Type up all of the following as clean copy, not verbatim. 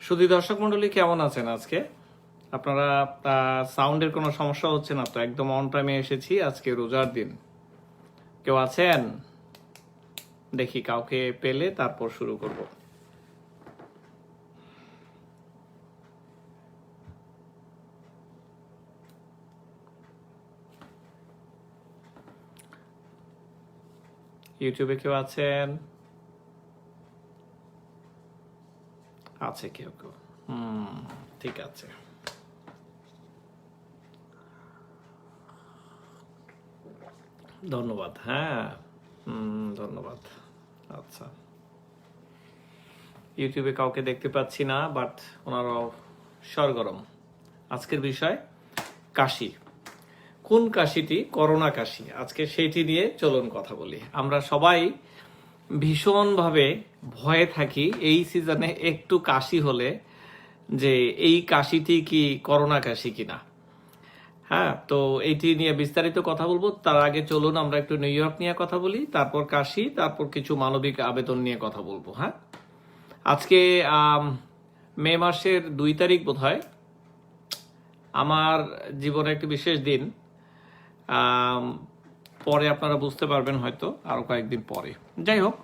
সুধী দর্শক মন্ডলী কেমন আছেন আজকে? আপনারা সাউন্ডের কোনো সমস্যা হচ্ছে না তো? একদম অন টাইমে এসেছি। আজকে রোজার দিন। কেউ আছেন? দেখি কাউকে পেলে তারপর শুরু করব। ইউটিউবে কেউ আছেন? আছে কেউ কেউ। ঠিক আছে। ধন্যবাদ। হ্যাঁ, ধন্যবাদ। আচ্ছা, ইউটিউবে কাউকে দেখতে পাচ্ছি না, বাট ওনারাও সরগরম। আজকের বিষয় কাশি। কোন কাশিটি? করোনা কাশি। আজকে সেইটি নিয়ে চলুন কথা বলি। আমরা সবাই ভীষণভাবে ভয়ে থাকি এই সিজনে একটু কাশি হলে, যে এই কাশিটি কি করোনা কাশি কিনা। হ্যাঁ, তো এইটি নিয়ে বিস্তারিত কথা বলবো। তার আগে চলুন আমরা একটু নিউ ইয়র্ক নিয়ে কথা বলি, তারপর কাশি, তারপর কিছু মানবিক আবেদন নিয়ে কথা বলবো। হ্যাঁ, আজকে মে মাসের 2 তারিখ বোধহয় আমার জীবনে একটি বিশেষ দিন। পরে আপনারা বুঝতে পারবেন হয়তো আরো কয়েকদিন পরে। যাই হোক,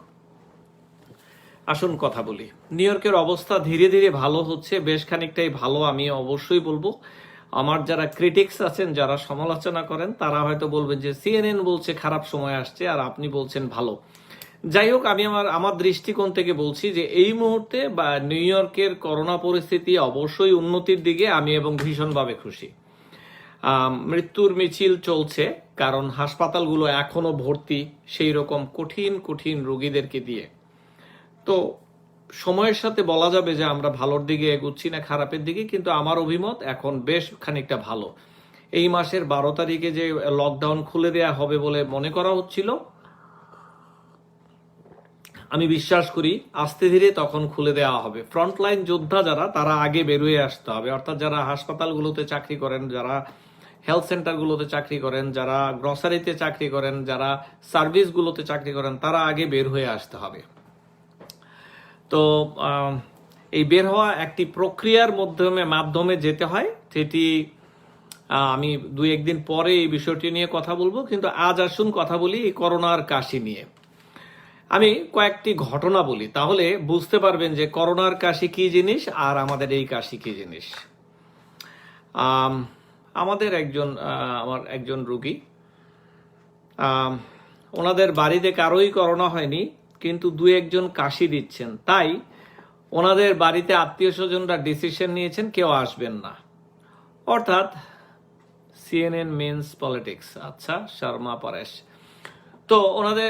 আসুন কথা বলি। নিউ ইয়র্কের অবস্থা ধীরে ধীরে ভালো হচ্ছে, বেশ খানিকটাই ভালো আমি অবশ্যই বলবো। আমার যারা ক্রিটিক্স আছেন, যারা সমালোচনা করেন, তারা হয়তো বলবেন যে সিএনএন বলছে খারাপ সময় আসছে আর আপনি বলছেন ভালো। যাই হোক, আমি আমার দৃষ্টিকোণ থেকে বলছি যে এই মুহূর্তে বা নিউ ইয়র্কের করোনা পরিস্থিতি অবশ্যই উন্নতির দিকে আমি এবং ভীষণভাবে খুশি। মৃত্যুর মিছিল চলছে, কারণ হাসপাতালগুলো এখনো ভর্তি সেই রকম কঠিন কঠিন রোগীদেরকে দিয়ে। তো সময়ের সাথে বলা যাবে যে আমরা ভালোর দিকে এগুচ্ছি না খারাপের দিকে, কিন্তু আমার অভিমত এখন বেশ খানিকটা ভালো। এই মাসের 12 তারিখে যে লকডাউন খুলে দেয়া হবে বলে মনে করা হচ্ছিল, আমি বিশ্বাস করি আস্তে ধীরে তখন খুলে দেওয়া হবে। ফ্রন্টলাইন যোদ্ধা যারা, তারা আগে বেরোয় আসতে হবে। অর্থাৎ যারা হাসপাতালগুলোতে চাকরি করেন, যারা হেলথ সেন্টারগুলোতে চাকরি করেন, যারা গ্রসারিতে চাকরি করেন, যারা সার্ভিসগুলোতে চাকরি করেন, তারা আগে বের হয়ে আসতে হবে। তো এই বের হওয়া একটি প্রক্রিয়ার মাধ্যমে যেতে হয়, সেটি আমি 2-1 দিন পরে এই বিষয়টি নিয়ে কথা বলবো। কিন্তু আজ আসুন কথা বলি এই করোনার কাশি নিয়ে। আমি কয়েকটি ঘটনা বলি, তাহলে বুঝতে পারবেন যে করোনার কাশি কি জিনিস আর আমাদের এই কাশি কি জিনিস। আমাদের আমার একজন রোগী, ওনাদের বাড়িতে কারোই করোনা হয়নি, কিন্তু 2-1 জন কাশি দিচ্ছেন, তাই ওনাদের বাড়িতে আত্মীয় স্বজনরা ডিসিশন নিয়েছেন কেউ আসবেন না। অর্থাৎ সিএনএন মিনস পলিটিক্স। আচ্ছা, শর্মা পরেশ। তো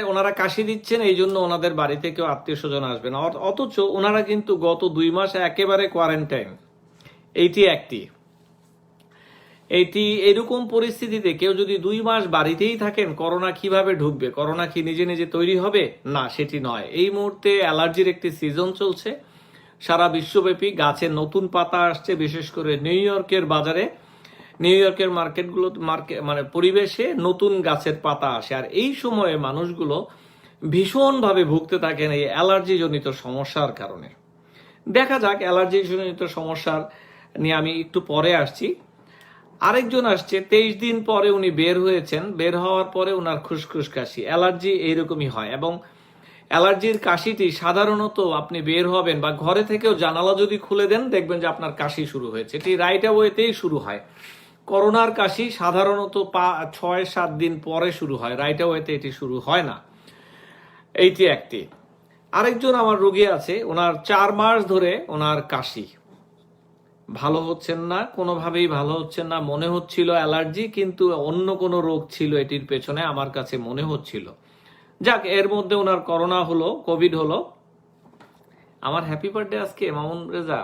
ওনারা কাশি দিচ্ছেন, এই জন্য ওনাদের বাড়িতে কেউ আত্মীয় স্বজন আসবে না। অথচ ওনারা কিন্তু গত 2 মাস একেবারে কোয়ারেন্টাইন। এইটি এরকম পরিস্থিতিতে কেউ যদি 2 মাস বাড়িতেই থাকেন, করোনা কিভাবে ঢুকবে? করোনা কি নিজে নিজে তৈরি হবে? না, সেটি নয়। এই মুহূর্তে অ্যালার্জির একটি সিজন চলছে সারা বিশ্বব্যাপী। গাছে নতুন পাতা আসছে, বিশেষ করে নিউ ইয়র্কের বাজারে, নিউ ইয়র্কের মানে পরিবেশে নতুন গাছের পাতা আসে। আর এই সময়ে মানুষগুলো ভীষণভাবে ভুগতে থাকেন এই অ্যালার্জি জনিত সমস্যার কারণে। দেখা যাক, অ্যালার্জি জনিত সমস্যার নিয়ে আমি একটু পরে আসছি। আরেকজন আসছে 23 দিন পরে, উনি বের হয়েছেন। বের হওয়ার পরে ওনার খুসখুস কাশি। অ্যালার্জি এইরকমই হয়, এবং অ্যালার্জির কাশিটি সাধারণত আপনি বের হবেন বা ঘরে থেকেও জানালা যদি খুলে দেন, দেখবেন যে আপনার কাশি শুরু হয়েছে। এটি রাইট অ্যাওয়েতেই শুরু হয়। করোনার কাশি সাধারণত 6-7 দিন পরে শুরু হয়, রাইট অ্যাওয়েতে এটি শুরু হয় না। এইটি একটি। আরেকজন আমার রোগী আছে, ওনার 4 মাস ধরে ওনার কাশি, ভালো হচ্ছেন না, কোনোভাবেই ভালো হচ্ছেন না। মনে হচ্ছিল অ্যালার্জি, কিন্তু অন্য কোনো রোগ ছিল এটির পেছনে, আমার কাছে মনে হচ্ছিল। যাক, এর মধ্যে ওনার করোনা হলো, কোভিড হলো। আমার হ্যাপি বার্থডে আজকে মামুন রেজা?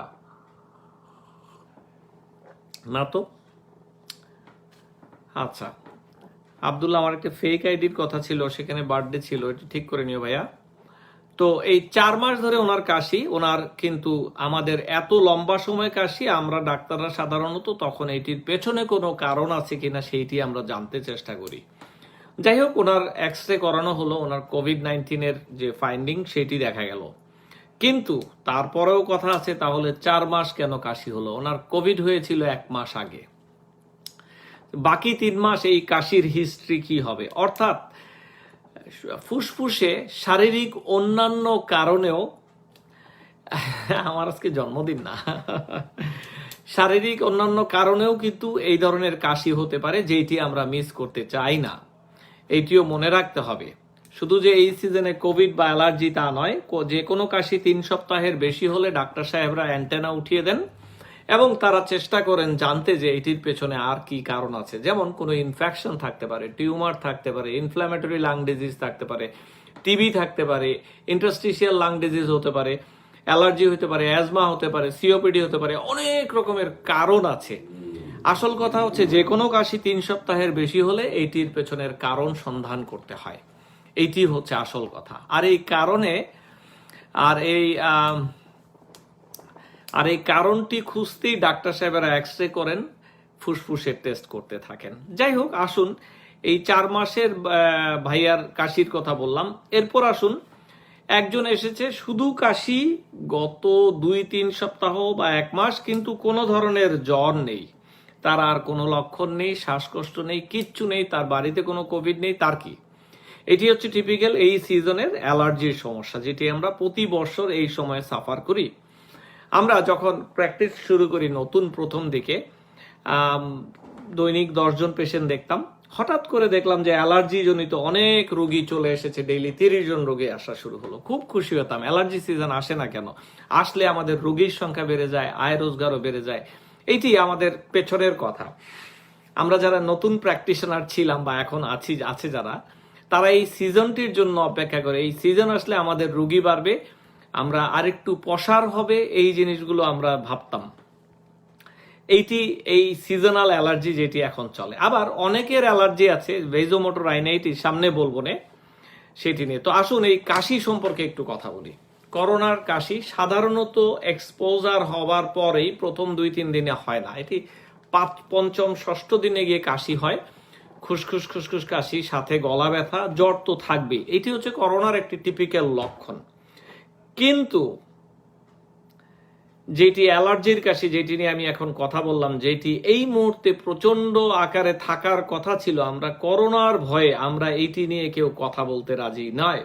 না তো। আচ্ছা, আব্দুল্লাহ, আমার একটা ফেক আইডির কথা ছিল, সেখানে বার্থডে ছিল, এটি ঠিক করে নিও ভাইয়া। তো এই 4 মাস ধরে ওনার কাশি, ওনার কিন্তু আমাদের এত লম্বা সময় কাশি, আমরা ডাক্তাররা সাধারণত তখন এটির পেছনে কোনো কারণ আছে কিনা সেইটি আমরা জানতে চেষ্টা করি। যাই হোক, ওনার এক্স রে করানো হলো, ওনার কোভিড-19 এর যে ফাইন্ডিং সেটি দেখা গেল। কিন্তু তারপরেও কথা আছে, তাহলে 4 মাস কেন কাশি হলো? ওনার কোভিড হয়েছিল 1 মাস আগে, বাকি 3 মাস এই কাশির হিস্ট্রি কি হবে? অর্থাৎ ফুসফুসে শারীরিক অন্যান্য কারণেও আমার আজকে জন্মদিন না, শারীরিক অন্যান্য কারণেও কিন্তু এই ধরনের কাশি হতে পারে, যেটি আমরা মিস করতে চাই না। এইটিও মনে রাখতে হবে। শুধু যে এই সিজনে কোভিড বা অ্যালার্জি তা নয়, যে কোনো কাশি 3 সপ্তাহের বেশি হলে ডাক্তার সাহেবরা অ্যান্টেনা উঠিয়ে দেন এবং তারা চেষ্টা করেন জানতে যে এটির পেছনে আর কি কারণ আছে। যেমন কোনো ইনফেকশন থাকতে পারে, টিউমার থাকতে পারে, ইনফ্ল্যামেটরি লাং ডিজিজ থাকতে পারে, টিবি থাকতে পারে, ইন্টারস্টিশিয়াল লাং ডিজিজ হতে পারে, অ্যালার্জি হতে পারে, অ্যাজমা হতে পারে, সিওপিডি হতে পারে, অনেক রকমের কারণ আছে। আসল কথা হচ্ছে যে কোনো কাশি 3 সপ্তাহের বেশি হলে এইটির পেছনের কারণ সন্ধান করতে হয়। এইটি হচ্ছে আসল কথা। আর এই কারণে আর এই কারণটি খুঁজতেই ডাক্তার সাহেবেরা এক্সরে করেন, ফুসফুসের টেস্ট করতে থাকেন। যাই হোক, আসুন এই 4 মাসের ভাইয়ার কাশির কথা বললাম। এরপর আসুন, একজন এসেছে শুধু কাশি, গত 2-3 সপ্তাহ বা 1 মাস, কিন্তু কোনো ধরনের জ্বর নেই, তার আর কোনো লক্ষণ নেই, শ্বাসকষ্ট নেই, কিচ্ছু নেই, তার বাড়িতে কোনো কোভিড নেই। তার কি? এটি হচ্ছে টিপিক্যাল এই সিজনের অ্যালার্জির সমস্যা, যেটি আমরা প্রতি বছর এই সময়ে সাফার করি। আমরা যখন প্র্যাকটিস শুরু করি নতুন প্রথম দিকে, দৈনিক 10 জন পেশেন্ট দেখতাম। হঠাৎ করে দেখলাম যে অ্যালার্জি জনিত অনেক রোগী চলে এসেছে, ডেইলি 30 জন রোগী আসা শুরু হলো। খুব খুশি হতাম, অ্যালার্জি সিজন আসে না কেন? আসলে আমাদের রোগীর সংখ্যা বেড়ে যায়, আয় রোজগারও বেড়ে যায়। এইটি আমাদের পেছনের কথা। আমরা যারা নতুন প্র্যাকটিশনার ছিলাম বা এখন আছে যারা, তারা এই সিজনটির জন্য অপেক্ষা করে। এই সিজন আসলে আমাদের রোগী বাড়বে, আমরা আরেকটু প্রসার হবে, এই জিনিসগুলো আমরা ভাবতাম। এই সিজনাল অ্যালার্জি যেটি এখন চলে। আবার অনেকের অ্যালার্জি আছে ভেজোমোটর রাইনাইটিস, সামনে বলবো না সেটি নিয়ে। তো আসুন এই কাশি সম্পর্কে একটু কথা বলি। করোনার কাশি সাধারণত এক্সপোজার হওয়ার পরেই প্রথম 2-3 দিনে হয় না, এটি 5, 5ম, 6ষ্ঠ দিনে গিয়ে কাশি হয়। খুসখুস খুসখুস কাশি, সাথে গলা ব্যথা, জ্বর তো থাকবেই। এটি হচ্ছে করোনার একটি টিপিক্যাল লক্ষণ। কিন্তু যেটি অ্যালার্জির কাশি, যেটি নিয়ে আমি এখন কথা বললাম, যেটি এই মুহূর্তে প্রচন্ড আকারে থাকার কথা ছিল, আমরা করোনার ভয়ে আমরা এইটি নিয়ে কেউ কথা বলতে রাজি নয়।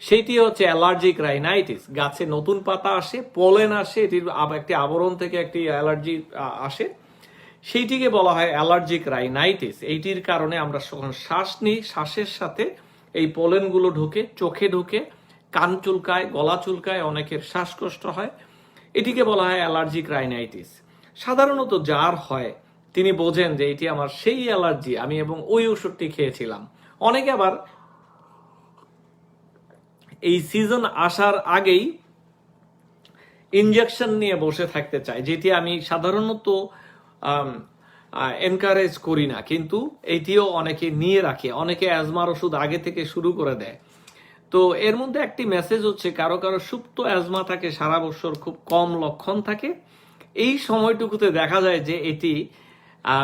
সেটি হচ্ছে অ্যালার্জিক রাইনাইটিস। গাছে নতুন পাতা আসে, পলেন আসে, এটির একটি আবরণ থেকে একটি অ্যালার্জি আসে, সেইটিকে বলা হয় অ্যালার্জিক রাইনাইটিস। এইটির কারণে আমরা যখন শ্বাস নিই, শ্বাসের সাথে এই পলেনগুলো ঢুকে, চোখে ঢুকে, কান চুলকায়, গলা চুলকায়, অনেকের শ্বাসকষ্ট হয়। এটিকে বলা হয় অ্যালার্জিক রাইনাইটিস। সাধারণত যার হয় তিনি বোঝেন যে এটি আমার সেই অ্যালার্জি, আমি এবং ওই ওষুধটি খেয়েছিলাম। অনেকে আবার এই সিজন আসার আগেই ইনজেকশন নিয়ে বসে থাকতে চায়, যেটি আমি সাধারণত এনকারেজ করি না, কিন্তু এটিও অনেকে নিয়ে রাখে। অনেকে অ্যাজমার ওষুধ আগে থেকে শুরু করে দেয়। তো এর মধ্যে একটি মেসেজ হচ্ছে, কারো কারো সুপ্ত অ্যাজমা থাকে, সারা বছর খুব কম লক্ষণ থাকে, এই সময়টুকুতে দেখা যায় যে এটি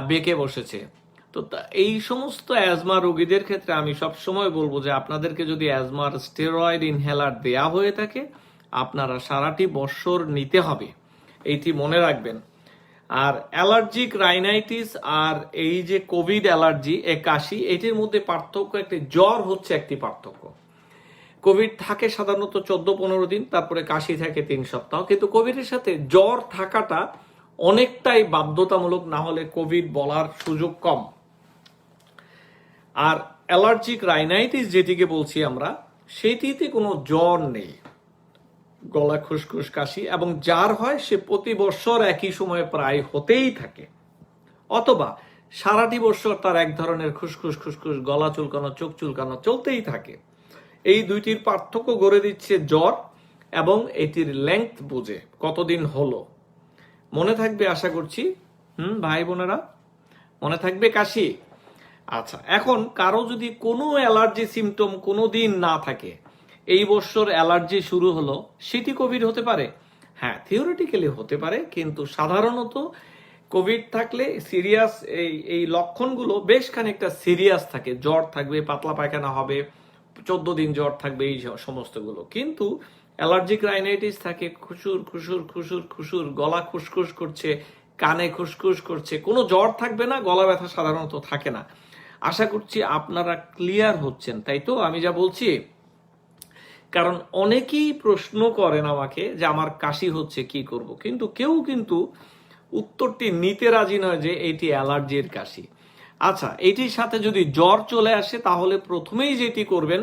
বেঁকে বসেছে। তো এই সমস্ত অ্যাজমা রোগীদের ক্ষেত্রে আমি সবসময় বলবো যে আপনাদেরকে যদি অ্যাজমার স্টেরয়েড ইনহেলার দেয়া হয়ে থাকে, আপনারা সারাটি বছর নিতে হবে, এইটি মনে রাখবেন। আর অ্যালার্জিক রাইনাইটিস আর এই যে কোভিড অ্যালার্জি, এ কাশি, এটির মধ্যে পার্থক্য একটি, জ্বর হচ্ছে একটি পার্থক্য। কোভিড থাকে সাধারণত 14-15 দিন, তারপরে কাশি থাকে 3 সপ্তাহ। কিন্তু কোভিডের সাথে জ্বর থাকাটা অনেকটাই বাধ্যতামূলক, না হলে কোভিড বলার সুযোগ কম। আর অ্যালার্জিক রাইনাইটিস যেটিকে বলছি আমরা, সেটিতে কোনো জ্বর নেই, গলা খুসখুস কাশি, এবং যার হয় সে প্রতি বছর একই সময়ে প্রায় হতেই থাকে, অথবা সারাটি বছর তার এক ধরনের খুসখুস খুসখুস, গলা চুলকানো, চোখ চুলকানো চলতেই থাকে। এই দুইটির পার্থক্য গড়ে দিচ্ছে জ্বর এবং এটির লেংথ বুঝে, কতদিন হলো। মনে থাকবে আশা করছি, ভাই বোনেরা, মনে থাকবে কাশি? আচ্ছা, এখন কারো যদি কোনো অ্যালার্জি সিমটম কোনো দিন না থাকে, এই বছর অ্যালার্জি শুরু হলো, সেটি কোভিড হতে পারে? হ্যাঁ, থিওরিটিক্যালি হতে পারে, কিন্তু সাধারণত কোভিড থাকলে সিরিয়াস এই লক্ষণগুলো বেশ খানিকটা সিরিয়াস থাকে। জ্বর থাকবে, পাতলা পায়খানা হবে, 14 দিন জ্বর থাকবে, এই সমস্তগুলো। কিন্তু অ্যালার্জিক রাইনাইটিস থাকে, খুশুর খুশুর খুশুর খুশুর, গলা খুসখুস করছে, কানে খুসখুস করছে, কোনো জ্বর থাকবে না, গলা ব্যথা সাধারণত থাকে না। আশা করছি আপনারা ক্লিয়ার হচ্ছেন, তাই তো আমি যা বলছি? কারণ অনেকেই প্রশ্ন করেন আমাকে যে আমার কাশি হচ্ছে কি করব, কিন্তু কেউ কিন্তু উত্তরটি নিতে রাজি নয় যে এটি অ্যালার্জির কাশি। আচ্ছা, এটির সাথে যদি জ্বর চলে আসে তাহলে প্রথমেই যেটি করবেন,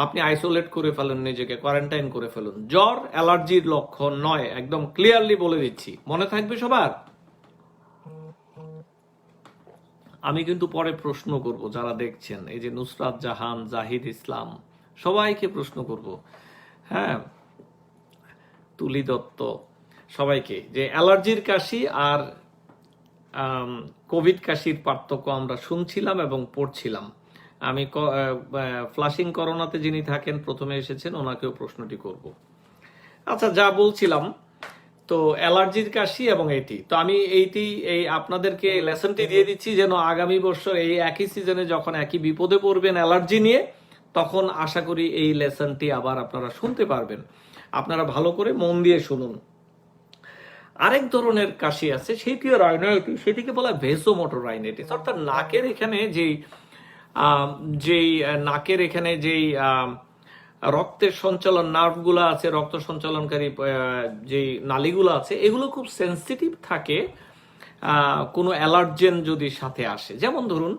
আপনি আইসোলেট করে ফেলুন, নিজেকে কোয়ারেন্টাইন করে ফেলুন। জ্বর অ্যালার্জির লক্ষণ নয়, একদম ক্লিয়ারলি বলে দিচ্ছি, মনে থাকবে সবার। আমি কিন্তু পরে প্রশ্ন করব, যারা দেখছেন, এই যে নুসরাত জাহান, জাহিদ ইসলাম, সবাইকে প্রশ্ন করব, হ্যাঁ, তুলি দত্ত, সবাইকে, যে অ্যালার্জির কাশি আর কোভিড কাশির পার্থক্য আমরা শুনছিলাম এবং পড়ছিলাম। আমি ফ্লাশিং করোনাতে যিনি থাকেন, প্রথমে এসেছেন, ওনাকেও প্রশ্নটি করব। আচ্ছা, যা বলছিলাম, তো অ্যালার্জির কাশি এবং এটি, তো আমি এই আপনাদেরকে লেসনটি দিয়ে দিচ্ছি যেন আগামী বছর এই একই সিজনে যখন একই বিপদে পড়বেন অ্যালার্জি নিয়ে, তখন আশা করি এই লেসনটি আবার আপনারা শুনতে পারবেন। আপনারা ভালো করে মন দিয়ে শুনুন। আরেক ধরনের কাশি আছে, সেটিও রাইনাইটিস, সেটিকে বলা ভেসোমোটর রাইনাইটিস, অর্থাৎ নাকের এখানে নাকের এখানে যেই রক্তের সঞ্চালন নার্ভগুলো আছে, রক্ত সঞ্চালনকারী যেই নালীগুলো আছে, এগুলো খুব সেন্সিটিভ থাকে কোনো অ্যালার্জেন যদি সাথে আসে। যেমন ধরুন,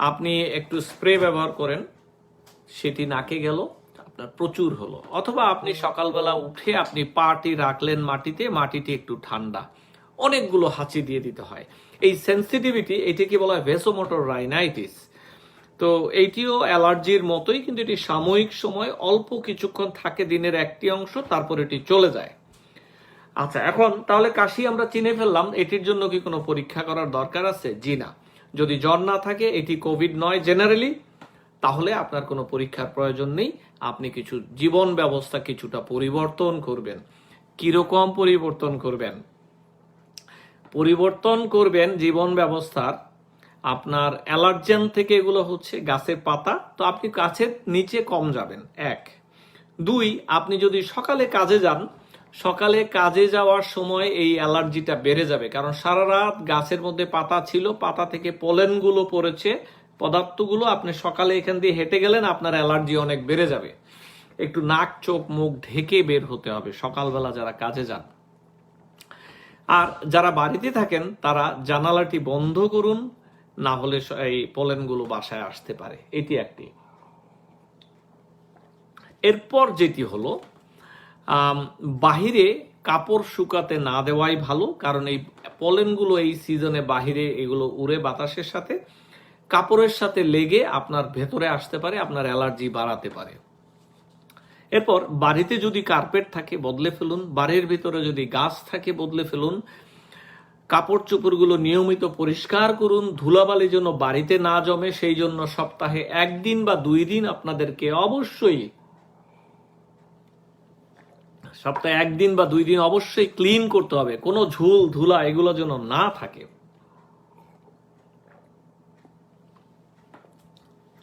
আপনি একটু স্প্রে ব্যবহার করেন, সেটি নাকে গেল, আপনার প্রচুর হলো, অথবা আপনি সকালবেলা উঠে আপনি পাটি রাখলেন মাটিতে, মাটিটি একটু ঠান্ডা, অনেকগুলো হাঁচি দিয়ে দিতে হয়। এই সেন্সিটিভিটি, এটিকে বলা হয় ভেসোমোটর রাইনাইটিস। তো এইটিও অ্যালার্জির মতোই, কিন্তু এটি সাময়িক সময়, অল্প কিছুক্ষণ থাকে, দিনের একটি অংশ, তারপর এটি চলে যায়। আচ্ছা, এখন তাহলে কাশি আমরা চিনে ফেললাম, এটির জন্য কি কোনো পরীক্ষা করার দরকার আছে? জি না। যদি জ্বর না থাকে, এটি কোভিড নয় জেনারেলি, তাহলে আপনার কোনো পরীক্ষার প্রয়োজন নেই। আপনি কিছু জীবন ব্যবস্থা কিছুটা পরিবর্তন করবেন। কিরকম পরিবর্তন করবেন? পরিবর্তন করবেন জীবন ব্যবস্থার, আপনার অ্যালার্জেন থেকে এগুলো হচ্ছে গাছের পাতা, তো আপনি গাছের নিচে কম যাবেন, 1। 2, আপনি যদি সকালে কাজে যান, সকালে কাজে যাওয়ার সময় এই অ্যালার্জিটা বেড়ে যাবে, কারণ সারা রাত গাছের মধ্যে পাতা ছিল, পাতা থেকে পোলেনগুলো পড়েছে, পদার্থগুলো, আপনি সকালে এখান দিয়ে হেঁটে গেলেন, আপনার অ্যালার্জি অনেক বেড়ে যাবে। একটু নাক চোখ মুখ ঢেকে বের হতে হবে সকালবেলা যারা কাজে যান। আর যারা বাড়িতে থাকেন তারা জানালাটি বন্ধ করুন, না হলে এই পোলেনগুলো বাসায় আসতে পারে। এটি একটি। এরপর যেটি হলো, বাহিরে কাপড় শুকাতে না দেওয়াই ভালো, কারণ এই পোলেনগুলো এই সিজনে বাহিরে এগুলো উড়ে বাতাসের সাথে, কাপড়ের সাথে লেগে আপনার ভেতরে আসতে পারে, আপনার অ্যালার্জি বাড়াতে পারে। এরপর বাড়িতে যদি কার্পেট থাকে বদলে ফেলুন, বাড়ির ভিতরে যদি গাছ থাকে বদলে ফেলুন, কাপড় চোপড়গুলো নিয়মিত পরিষ্কার করুন, ধুলাবালি যেন বাড়িতে না জমে, সেই জন্য সপ্তাহে 1 দিন বা 2 দিন আপনাদেরকে অবশ্যই, সপ্তাহে 1 দিন বা 2 দিন অবশ্যই ক্লিন করতে হবে, কোনো ঝুল ধুলা এগুলো যেন না থাকে।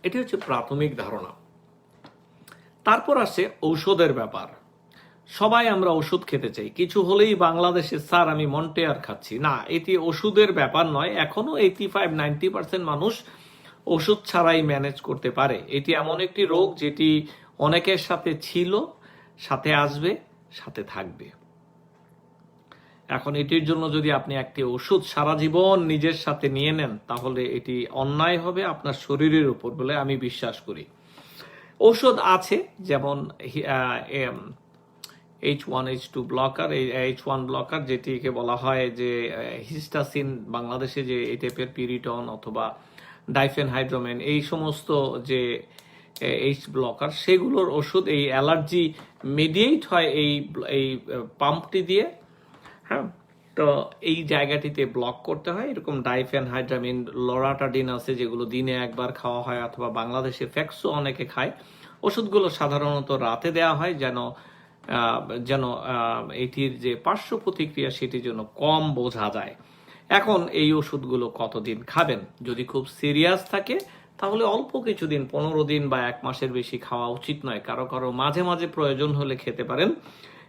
এটি হচ্ছে প্রাথমিক ধারণা। তারপর আসে ঔষধের ব্যাপার। সবাই আমরা ওষুধ খেতে চাই, কিছু হলেই বাংলাদেশে স্যার আমি মন্টেয়ার খাচ্ছি, না, এটি ওষুধের ব্যাপার নয়। এখনো 85-90% মানুষ ওষুধ ছাড়াই ম্যানেজ করতে পারে। এটি এমন একটি রোগ যেটি অনেকের সাথে ছিল, সাথে আসবে, সাথে থাকবে। এখন এটির জন্য যদি আপনি একটি ওষুধ সারা জীবন নিজের সাথে নিয়ে নেন, তাহলে এটি অন্যায় হবে আপনার শরীরের উপর বলে আমি বিশ্বাস করি। ঔষধ আছে, যেমন H1H2 ব্লকার, এই H1 ব্লকার যেটিকে বলা হয় যে হিস্টাসিন, বাংলাদেশে যে এই টাইপের পিরিটন অথবা ডাইফেনহাইড্রোমেন, এই সমস্ত যে এইচ ব্লকার, সেগুলোর ওষুধ এই অ্যালার্জি মেডিয়েট হয় এই পাম্পটি দিয়ে, হ্যাঁ। তো এই জায়গাটিতে ব্লক করতে হয়। এরকম ডাইফেনহাইড্রামিন, লরাটাডিন আছে, যেগুলো দিনে একবার খাওয়া হয়, অথবা বাংলাদেশে ফ্যাক্সও অনেকে খায়। ওষুধগুলো সাধারণত রাতে দেওয়া হয় যেন এটির যে পার্শ্ব প্রতিক্রিয়া সেটি যেন কম বোঝা যায়। এখন এই ওষুধগুলো কতদিন খাবেন? যদি খুব সিরিয়াস থাকে তাহলে অল্প কিছুদিন 15 দিন বা 1 মাসের বেশি খাওয়া উচিত নয়। কারো কারো মাঝে মাঝে প্রয়োজন হলে খেতে পারেন।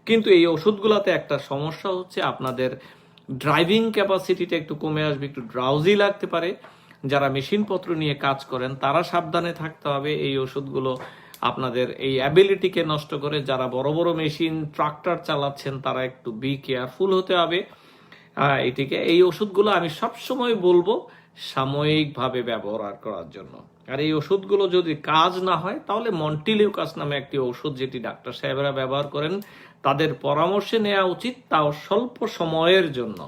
কিন্তু এই ওষুধগুলোতে একটা সমস্যা হচ্ছে আপনাদের ড্রাইভিং ক্যাপাসিটিটা একটু কমে আসবে, একটু ড্রাউজি লাগতে পারে। যারা মেশিনপত্র নিয়ে কাজ করেন তারা সাবধানে থাকতে হবে। এই ওষুধগুলো আপনাদের এই অ্যাবিলিটিকে নষ্ট করে। যারা বড় বড় মেশিন ট্রাক্টর চালাচ্ছেন তারা একটু বি কেয়ারফুল হতে হবে এটিকে। এই ওষুধগুলো আমি সবসময় বলবো সাময়িকভাবে ব্যবহার করার জন্য। আর এই ওষুধগুলো যদি কাজ না হয় তাহলে মন্টিলিউকাস নামে একটি ওষুধ যেটি ডাক্তার সাহেবরা ব্যবহার করেন তাদের পরামর্শে নেওয়া উচিত, তাও স্বল্প সময়ের জন্য।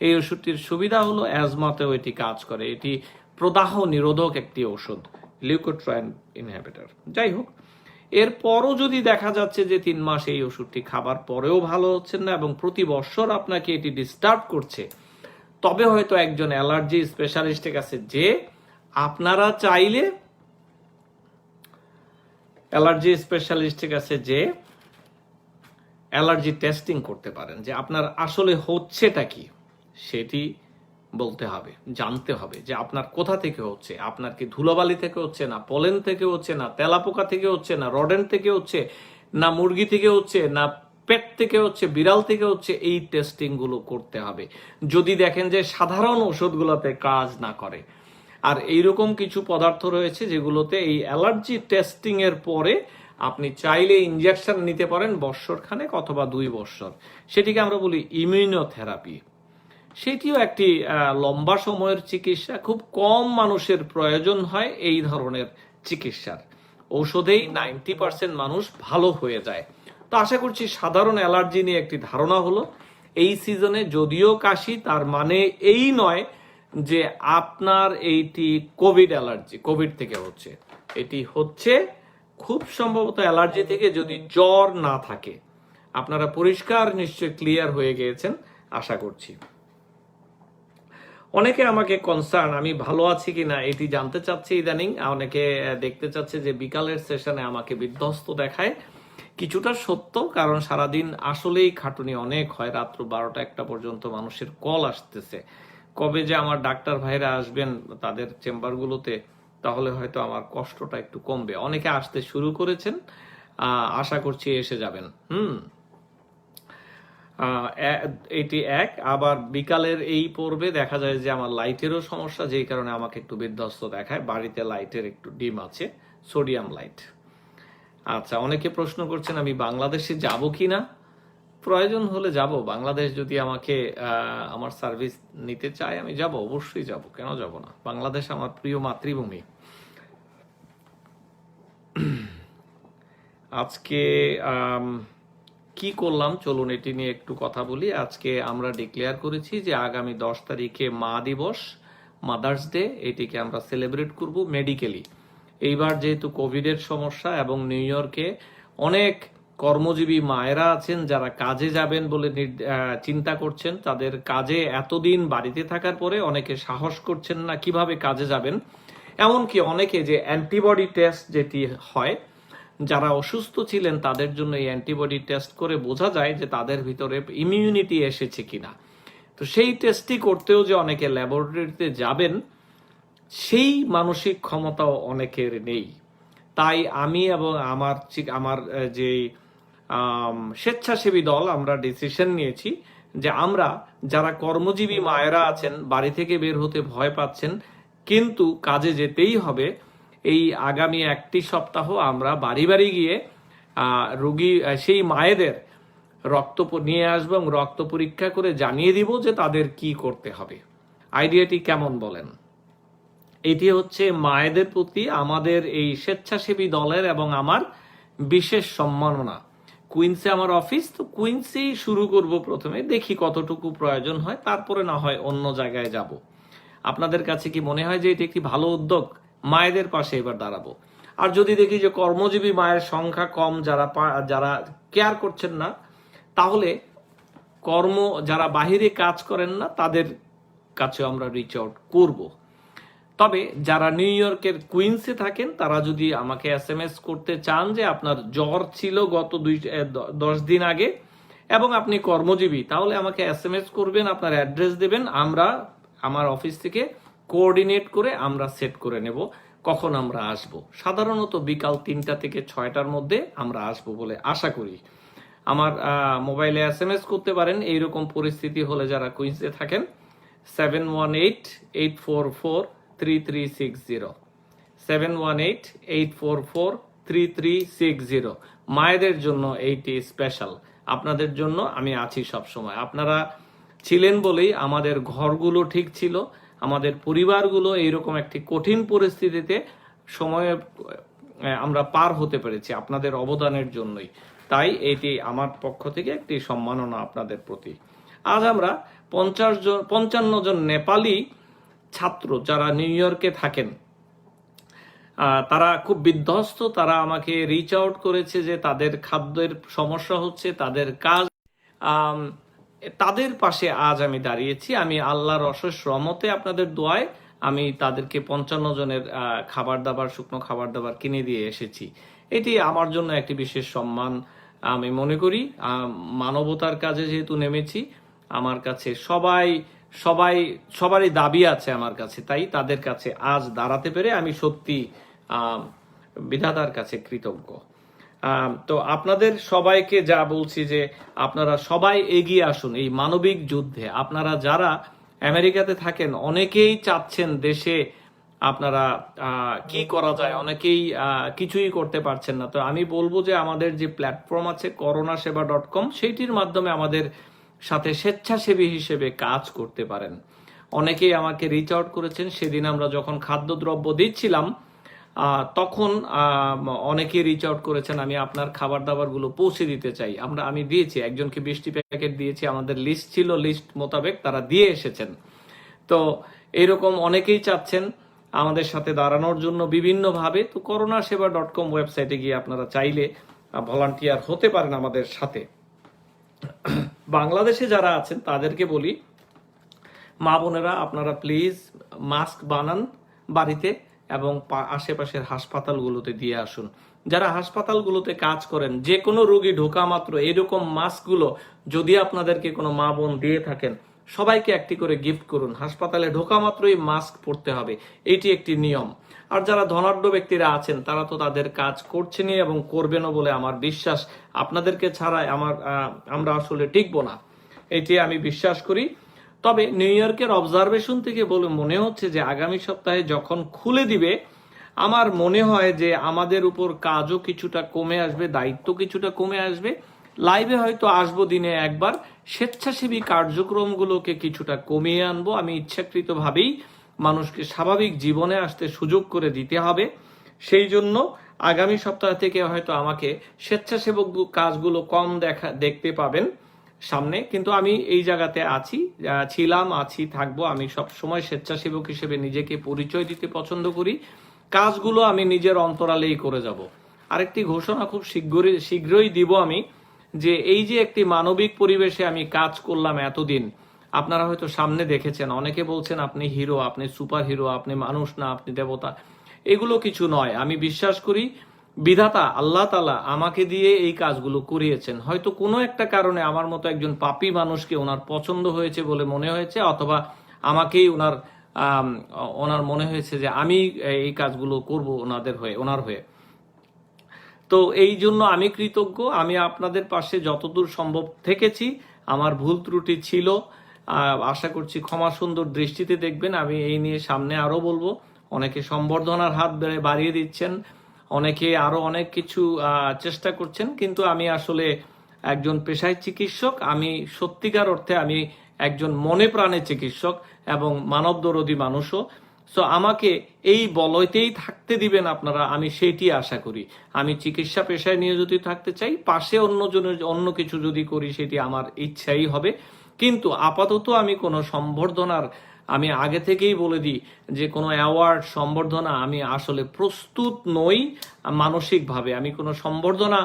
এই ওষুধটির সুবিধা হলো অ্যাজমাতেও এটি কাজ করে। এটি প্রদাহ নিরোধক একটি ওষুধ, লিউকোট্রাইন ইনহিবিটর। যাই হোক, এরপরও যদি দেখা যাচ্ছে যে 3 মাস এই ওষুধটি খাবার পরেও ভালো হচ্ছে না এবং প্রতি বছর আপনাকে এটি ডিস্টার্ব করছে, তবে হয়তো একজন অ্যালার্জি স্পেশালিস্টের কাছে যে আপনারা চাইলে অ্যালার্জি টেস্টিং করতে পারেন, যে আপনার আসলে হচ্ছেটা কি সেটি বলতে হবে, জানতে হবে যে আপনার কোথা থেকে হচ্ছে। আপনার কি ধুলোবালি থেকে হচ্ছে, না পলেন থেকে হচ্ছে, না তেলাপোকা থেকে হচ্ছে, না রডেন্ট থেকে হচ্ছে, না মুরগি থেকে হচ্ছে, না পেট থেকে হচ্ছে, বিড়াল থেকে হচ্ছে। এই টেস্টিং গুলো করতে হবে। যদি দেখেন যে সাধারণ ওষুধগুলোতে কাজ না করে, আর এইরকম কিছু পদার্থ রয়েছে যেগুলোতে এই অ্যালার্জি টেস্টিং এর পরে আপনি চাইলে ইনজেকশন নিতে পারেন বৎসরখানেক অথবা 2 বছর, সেটিকে আমরা বলি ইমিউনোথেরাপি। সেটিও একটি লম্বা সময়ের চিকিৎসা। খুব কম মানুষের প্রয়োজন হয় এই ধরনের চিকিৎসার। ঔষধেই 90% মানুষ ভালো হয়ে যায়। তো আশা করছি সাধারণ অ্যালার্জি নিয়ে একটি ধারণা হলো। এই সিজনে যদিও কাশি, তার মানে এই নয় যে আপনার এইটি কোভিড অ্যালার্জি, কোভিড থেকে হচ্ছে। এটি হচ্ছে খুব সম্ভবত অ্যালার্জি থেকে, যদি জ্বর না থাকে। আপনারা পরিষ্কার নিশ্চয় ক্লিয়ার হয়ে গিয়েছেন আশা করছি। অনেকে আমাকে কনসার্ন আমি ভালো আছি কিনা এটি জানতে চাচ্ছে ইদানিং। অনেকে দেখতে চাচ্ছে যে বিকালের সেশনে আমাকে বিধ্বস্ত দেখায়। কিছুটা সত্য, কারণ সারাদিন আসলেই খাটুনি অনেক হয়। রাত্র 12টা-1টা পর্যন্ত মানুষের কল আসতেছে। কবে যে আমার ডাক্তার ভাইরা আসবেন তাদের চেম্বারগুলোতে, তাহলে হয়তো আমার কষ্টটা একটু কমবে। অনেকে আসতে শুরু করেছেন, আশা করছি এসে যাবেন। এটি এক। আবার বিকালের এই পর্বে দেখা যায় যে আমার লাইটেরও সমস্যা, যেই কারণে আমাকে একটু বিধ্বস্ত দেখায়। বাড়িতে লাইটের একটু ডিম আছে, সোডিয়াম লাইট। আচ্ছা, অনেকে প্রশ্ন করছেন আমি বাংলাদেশে যাব কিনা। প্রয়োজন হলে যাব। বাংলাদেশ যদি আমাকে আমার সার্ভিস নিতে চায় আমি যাব, অবশ্যই যাব, কেন যাব না। বাংলাদেশ আমার প্রিয় মাতৃভূমি। আজকে কি করলাম চলুন এটি নিয়ে একটু কথা বলি। আজকে আমরা ডিক্লেয়ার করেছি যে আগামী 10 তারিখে মা দিবস, মাদার্স ডে, এটিকে আমরা সেলিব্রেট করব মেডিকেলি। এইবার যেহেতু কোভিডের সমস্যা এবং নিউ ইয়র্কে অনেক কর্মজীবী মায়েরা আছেন যারা কাজে যাবেন বলে চিন্তা করছেন, তাদের কাজে এতদিন বাড়িতে থাকার পরে অনেকে সাহস করছেন না কিভাবে কাজে যাবেন। এমনকি অনেকে যে অ্যান্টিবডি টেস্ট যেটি হয়, যারা অসুস্থ ছিলেন তাদের জন্য এই অ্যান্টিবডি টেস্ট করে বোঝা যায় যে তাদের ভিতরে ইমিউনিটি এসেছে কিনা। তো সেই টেস্টই করতেও যে অনেকে ল্যাবরেটরিতে যাবেন, সেই মানসিক ক্ষমতাও অনেকের নেই। তাই আমি এবং আমার যে স্বেচ্ছাসেবী দল আমরা ডিসিশন নিয়েছি যে আমরা যারা কর্মজীবী মায়েরা আছেন, বাড়ি থেকে বের হতে ভয় পাচ্ছেন কিন্তু কাজে যেতেই হবে, এই আগামী 1টি সপ্তাহ আমরা বাড়ি বাড়ি গিয়ে রোগী সেই মায়েদের রক্ত নিয়ে আসবো এবং রক্ত পরীক্ষা করে জানিয়ে দিব যে তাদের কি করতে হবে। আইডিয়াটি কেমন বলেন? এটি হচ্ছে মায়েদের প্রতি আমাদের এই স্বেচ্ছাসেবী দলের এবং আমার বিশেষ সম্মাননা। কুইন্সে আমার অফিস, তো কুইন্সেই শুরু করব প্রথমে, দেখি কতটুকু প্রয়োজন হয়, তারপরে না হয় অন্য জায়গায় যাব। আপনাদের কাছে কি মনে হয় যে এটি একটি ভালো উদ্যোগ? মায়েদের পাশে এবার দাঁড়াবো। আর যদি দেখি যে কর্মজীবী মায়ের সংখ্যা কম, যারা কেয়ার করছেন না, তাহলে যারা বাহিরে কাজ করেন না তাদের কাছে আমরা রিচ আউট করব। তবে যারা নিউ ইয়র্কের কুইন্সে থাকেন তারা যদি আমাকে SMS করতে চান যে আপনার জ্বর ছিল গত 10 দিন আগে এবং আপনি কর্মজীবী, তাহলে আমাকে SMS করবেন, আপনার অ্যাড্রেস দেবেন, আমরা আমার অফিস থেকে কোঅর্ডিনেট করে আমরা সেট করে নেব কখন আমরা আসব। সাধারণত বিকাল 3টা থেকে 6টার মধ্যে আমরা আসব বলে আশা করি। আমার মোবাইলে SMS করতে পারেন এইরকম পরিস্থিতি হলে যারা কুইন্সে থাকেন, 718-844-3360, 718-844-3360। মায়েদের জন্য এইটি স্পেশাল, আপনাদের জন্য আমি আছি সব সময়। আপনারা ছিলেন বলেই আমাদের ঘরগুলো ঠিক ছিল, আমাদের পরিবারগুলো এইরকম একটি কঠিন পরিস্থিতিতে সময়ে আমরা পার হতে পেরেছি আপনাদের অবদানের জন্যই। তাই এটি আমার পক্ষ থেকে একটি সম্মাননা আপনাদের প্রতি। আজ আমরা 55 জন নেপালি ছাত্র যারা নিউ ইয়র্কে থাকেন, তারা খুব বিধ্বস্ত। তারা আমাকে রিচ আউট করেছে যে তাদের খাদ্যের সমস্যা হচ্ছে, তাদের কাজ, তাদের পাশে আজ আমি দাঁড়িয়েছি। আমি আল্লাহর অশেষ রহমতে আপনাদের দোয়ায় আমি তাদেরকে 55 জনের খাবার দাবার, শুকনো খাবার দাবার কিনে দিয়ে এসেছি। এটি আমার জন্য একটি বিশেষ সম্মান আমি মনে করি। মানবতার কাজে যেহেতু নেমেছি, আমার কাছে সবারই দাবি আছে আমার কাছে, তাই তাদের কাছে আজ দাঁড়াতে পেরে আমি সত্যি বিধাতার কাছে কৃতজ্ঞ। তো আপনাদের সবাইকে যা বলছি যে আপনারা সবাই এগিয়ে আসুন এই মানবিক যুদ্ধে। আপনারা যারা আমেরিকাতে থাকেন অনেকেই চাচ্ছেন দেশে আপনারা কি করা যায়, অনেকেই কিছুই করতে পারছেন না। তো আমি বলবো যে আমাদের যে প্ল্যাটফর্ম আছে coronaseva.com, সেইটির মাধ্যমে আমাদের সাথে স্বেচ্ছাসেবী হিসেবে কাজ করতে পারেন। অনেকেই আমাকে রিচ আউট করেছেন। সেদিন আমরা যখন খাদ্যদ্রব্য দিচ্ছিলাম তখন অনেকে রিচ আউট করেছেন, আমি আপনার খাবার দাবারগুলো পৌঁছে দিতে চাই। আমি দিয়েছি, একজনকে 20টি প্যাকেট দিয়েছি, আমাদের লিস্ট ছিল, লিস্ট মোতাবেক তারা দিয়ে এসেছেন। তো এইরকম অনেকেই চাচ্ছেন আমাদের সাথে দাঁড়ানোর জন্য বিভিন্নভাবে। তো coronaseva.com ওয়েবসাইটে গিয়ে আপনারা চাইলে ভলান্টিয়ার হতে পারেন আমাদের সাথে। বাংলাদেশে যারা আছেন তাদেরকে বলি, মা বোনেরা আপনারা প্লিজ মাস্ক বানান বাড়িতে এবং আশেপাশের হাসপাতালগুলোতে দিয়ে আসুন। যারা হাসপাতালগুলোতে কাজ করেন, যে কোনো রোগী ঢোকা মাত্র এরকম মাস্কগুলো যদি আপনাদেরকে কোনো মা বোন দিয়ে থাকেন, সবাইকে একটি করে গিফট করুন। হাসপাতালে ঢোকা মাত্রই মাস্ক পরতে হবে, এটি একটি নিয়ম। আর যারা ধনাঢ্য ব্যক্তিরা আছেন তারা তো তাদের কাজ করছেনই এবং করবেনও বলে আমার বিশ্বাস। আপনাদেরকে ছাড়াই আমরা আসলে টিকবো না, এটি আমি বিশ্বাস করি। তবে নিউ ইয়র্কের অবজারভেশন থেকে বলে মনে হচ্ছে যে আগামী সপ্তাহে যখন খুলে দিবে, আমার মনে হয় যে আমাদের উপর কাজও কিছুটা কমে আসবে, দায়িত্ব কিছুটা কমে আসবে। লাইভে হয়তো আসবো দিনে একবার, স্বেচ্ছাসেবী কার্যক্রমগুলোকে কিছুটা কমিয়ে আনবো। আমি ইচ্ছাকৃতভাবেই মানুষকে স্বাভাবিক জীবনে আসতে সুযোগ করে দিতে হবে। সেই জন্য আগামী সপ্তাহ থেকে হয়তো আমাকে স্বেচ্ছাসেবক কাজগুলো কম দেখতে পাবেন সামনে। কিন্তু আমি এই জায়গাতে আছি, থাকবো। আমি সব সময় স্বেচ্ছাসেবক হিসেবে নিজেকে পরিচয় দিতে পছন্দ করি। কাজগুলো আমি নিজের অন্তরালেই করে যাব। আরেকটি ঘোষণা খুব শীঘ্রই দিব আমি, যে এই যে একটি মানবিক পরিবেশে আমি কাজ করলাম এতদিন, আপনারা হয়তো সামনে দেখেছেন, অনেকে বলছেন আপনি হিরো, আপনি সুপার হিরো, আপনি মানুষ না, আপনি দেবতা। এগুলো কিছু নয়। আমি বিশ্বাস করি বিধাতা আল্লাহ তাআলা আমাকে দিয়ে এই কাজগুলো করিয়েছেন। হয়তো কোনো একটা কারণে আমার মতো একজন পাপী মানুষকে ওনার পছন্দ হয়েছে বলে মনে হয়েছে, অথবা আমাকেই ওনার মনে হয়েছে যে আমি এই কাজগুলো করব ওনার হয়ে। তো এই জন্য আমি কৃতজ্ঞ। আমি আপনাদের পাশে যতদূর সম্ভব থেকেছি। আমার ভুল ত্রুটি ছিল, আশা করছি ক্ষমা সুন্দর দৃষ্টিতে দেখবেন। আমি এই নিয়ে সামনে আরো বলবো। অনেকে সম্বর্ধনার হাত বাড়িয়ে দিচ্ছেন, অনেকে আরো অনেক কিছু চেষ্টা করছেন, কিন্তু আমি আসলে একজন পেশায় চিকিৎসক। আমি সত্যিকার অর্থে আমি একজন মনে প্রাণে চিকিৎসক এবং মানবদরদী মানুষও। সো আমাকে এই বলয়তেই থাকতে দিবেন আপনারা, আমি সেইটি আশা করি। আমি চিকিৎসা পেশায় নিয়োজিত থাকতে চাই, পাশে অন্য কিছু যদি করি সেটি আমার ইচ্ছাই হবে। কিন্তু আপাতত আমি কোনো সম্বর্ধনার, আমি আগে থেকেই বলে দিই যে কোনো অ্যাওয়ার্ড সম্বর্ধনা আমি আসলে প্রস্তুত নই মানসিকভাবে। আমি কোনো সম্বর্ধনা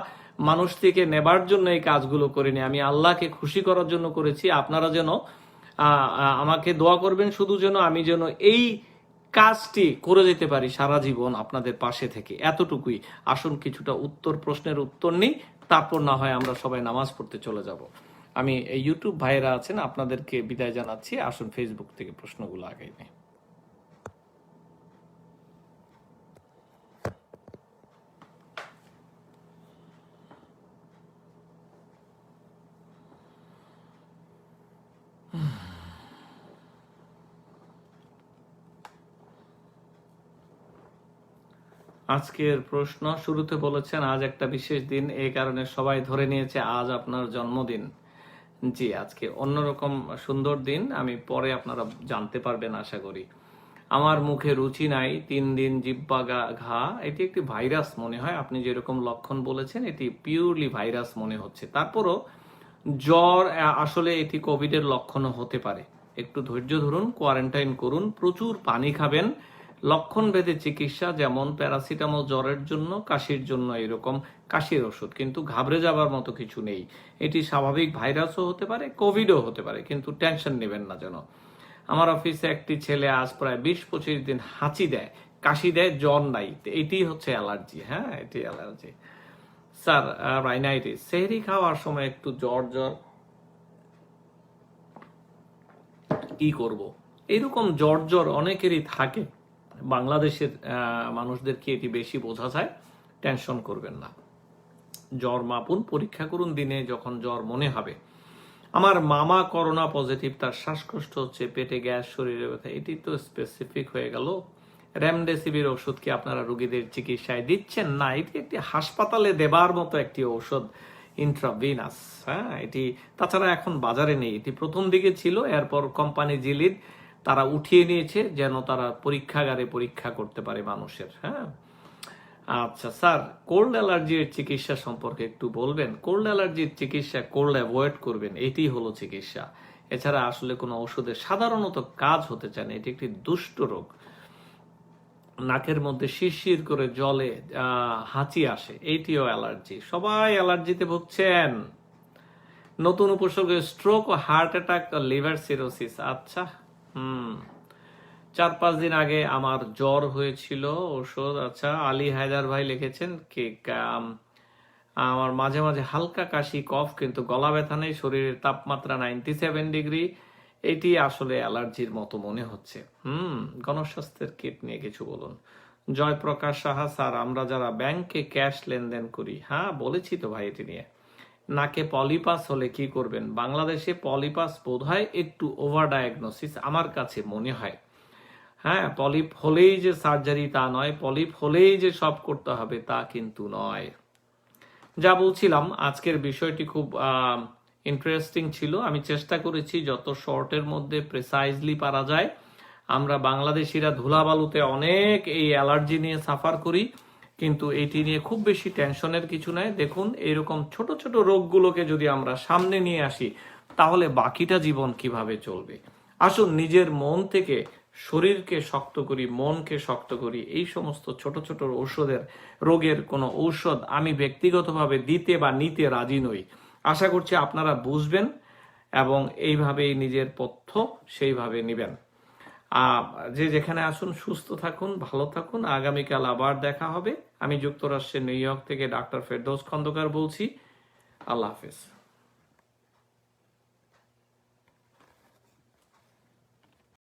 মানুষ থেকে নেবার জন্য এই কাজগুলো করিনি, আমি আল্লাহকে খুশি করার জন্য করেছি। আপনারা যেন আমাকে দোয়া করবেন শুধু, আমি যেন এই কাজটি করে যেতে পারি সারা জীবন আপনাদের পাশে থেকে, এতটুকুই। আসুন কিছুটা প্রশ্নের উত্তর নেই, তারপর না হয় আমরা সবাই নামাজ পড়তে চলে যাব। আমি এই ইউটিউব ভাইরা আছেন, আপনাদেরকে বিদায় জানাচ্ছি। আসুন ফেসবুক থেকে প্রশ্নগুলো আগে নেই। আজকের প্রশ্ন শুরুতে বলেছেন আজ একটা বিশেষ দিন, এই কারণে সবাই ধরে নিয়েছে আজ আপনার জন্মদিন। জি, আজকে অন্যরকম সুন্দর দিন, আমি পরে আপনারা জানতে পারবেন আশা করি। আমার মুখে রুচি নাই, 3 দিন জিহ্বা ঘা, এটি একটি ভাইরাস মনে হয়। আপনি যেরকম লক্ষণ বলেছেন এটি পিওরলি ভাইরাস মনে হচ্ছে। তারপরও জ্বর আসলে এটি কোভিডের লক্ষণও হতে পারে। একটু ধৈর্য ধরুন, কোয়ারেন্টাইন করুন, প্রচুর পানি খাবেন। লক্ষণ ভেদে চিকিৎসা, যেমন প্যারাসিটামল জ্বরের জন্য, কাশির জন্য এরকম কাশির ওষুধ, কিন্তু ঘাবড়ে যাবার মতো কিছু নেই। এটি স্বাভাবিক ভাইরাসও হতে পারে, কোভিডও হতে পারে, কিন্তু টেনশন নেবেন না যেন। আমার অফিসে একটি ছেলে আজ প্রায় 20-25 দিন হাঁচি দেয়, কাশি দেয়, জ্বর নাই। এটি হচ্ছে অ্যালার্জি। হ্যাঁ, এটি অ্যালার্জি স্যার। রাইনাইটিস, সেহরি খাওয়ার সময় একটু জ্বর জ্বর, কি করব? এইরকম জ্বর জ্বর অনেকেরই থাকে। বাংলাদেশের মানুষদেরকে এটি বেশি বোঝা যায়, টেনশন করবেন না। জ্বর মাপুন, পরীক্ষা করুন দিনে যখন জ্বর মনে হবে। আমার মামা করোনা পজিটিভ, তার শ্বাসকষ্ট হচ্ছে, পেটে গ্যাস, শরীরে ব্যথা। এটি তো স্পেসিফিক হয়ে গেল। রেমডেসিভির ওষুধ কি আপনারা রোগীদের চিকিৎসায় দিচ্ছেন? না, এটি একটি হাসপাতালে দেবার মতো একটি ঔষধ, ইন্ট্রাভিনাস। হ্যাঁ, এটি তাছাড়া এখন বাজারে নেই। এটি প্রথম দিকে ছিল, এরপর কোম্পানি জিলিড তারা উঠিয়ে নিয়েছে যেন তারা পরীক্ষাগারে পরীক্ষা করতে পারে মানুষের। হ্যাঁ, আচ্ছা স্যার, কোল্ড অ্যালার্জির চিকিৎসা সম্পর্কে একটু বলবেন। কোল্ড অ্যালার্জির চিকিৎসা কোল্ড অ্যাভয়েড করবেন, এটি হলো চিকিৎসা। এছাড়া আসলে কোনো ওষুধের সাধারণত কাজ হতে চায় না। এটি একটি দুষ্ট রোগ। নাকের মধ্যে শিরশির করে জলে হাঁচি আসে, এইটিও অ্যালার্জি। সবাই অ্যালার্জিতে ভুগছেন। নতুন উপসর্গ স্ট্রোক ও হার্ট অ্যাটাক, লিভার সিরোসিস। আচ্ছা, 4-5 দিন আগে আমার জ্বর হয়েছিল, ওষুধ। আচ্ছা, আলী হায়দার ভাই লিখেছেন কি আমার মাঝে মাঝে হালকা কাশি, কফ, কিন্তু গলা ব্যথা নেই, শরীরের তাপমাত্রা 97 ডিগ্রি। এটি আসলে অ্যালার্জির মতো মনে হচ্ছে। গণস্বাস্থ্যের কিট নিয়ে কিছু বলুন। জয়প্রকাশ সাহা, স্যার আমরা যারা ব্যাংকে ক্যাশ লেনদেন করি, হ্যাঁ বলেছি তো ভাই এটি নিয়ে। নাকে পলিপাস হলে কি করবেন? বাংলাদেশে পলিপাস বোধহয় একটু ওভার ডায়াগনোসিস আমার কাছে মনে হয়। হ্যাঁ, পলিপ হলেই যে সার্জারি তা নয়, পলিপ হলেই যে সব করতে হবে তা কিন্তু নয়। যা বলছিলাম, আজকের বিষয়টি খুব ইন্টারেস্টিং ছিল। আমি চেষ্টা করেছি যত শর্টের মধ্যে প্রিসাইজলি পারা যায়। আমরা বাংলাদেশিরা ধুলাবালুতে অনেক এই অ্যালার্জি নিয়ে সাফার করি, কিন্তু এটি নিয়ে খুব বেশি টেনশনের কিছু নাই। দেখুন, এরকম ছোট ছোট রোগগুলোকে যদি আমরা সামনে নিয়ে আসি, তাহলে বাকিটা জীবন কিভাবে চলবে। আসুন নিজের মন থেকে শরীরকে শক্ত করি, মনকে শক্ত করি। এই সমস্ত ছোট ছোট ঔষধের, রোগের কোনো ঔষধ আমি ব্যক্তিগতভাবে দিতে বা নিতে রাজি নই। আশা করছি আপনারা বুঝবেন এবং এইভাবেই নিজের পথ্য সেইভাবে নেবেন। যে যেখানে আসুন, সুস্থ থাকুন, ভালো থাকুন। আগামীকাল আবার দেখা হবে। আমি যুক্তরাষ্ট্রের নিউ ইয়র্ক থেকে ডাক্তার ফেরদৌস খন্দকার বলছি। আল্লাহ হাফেজ।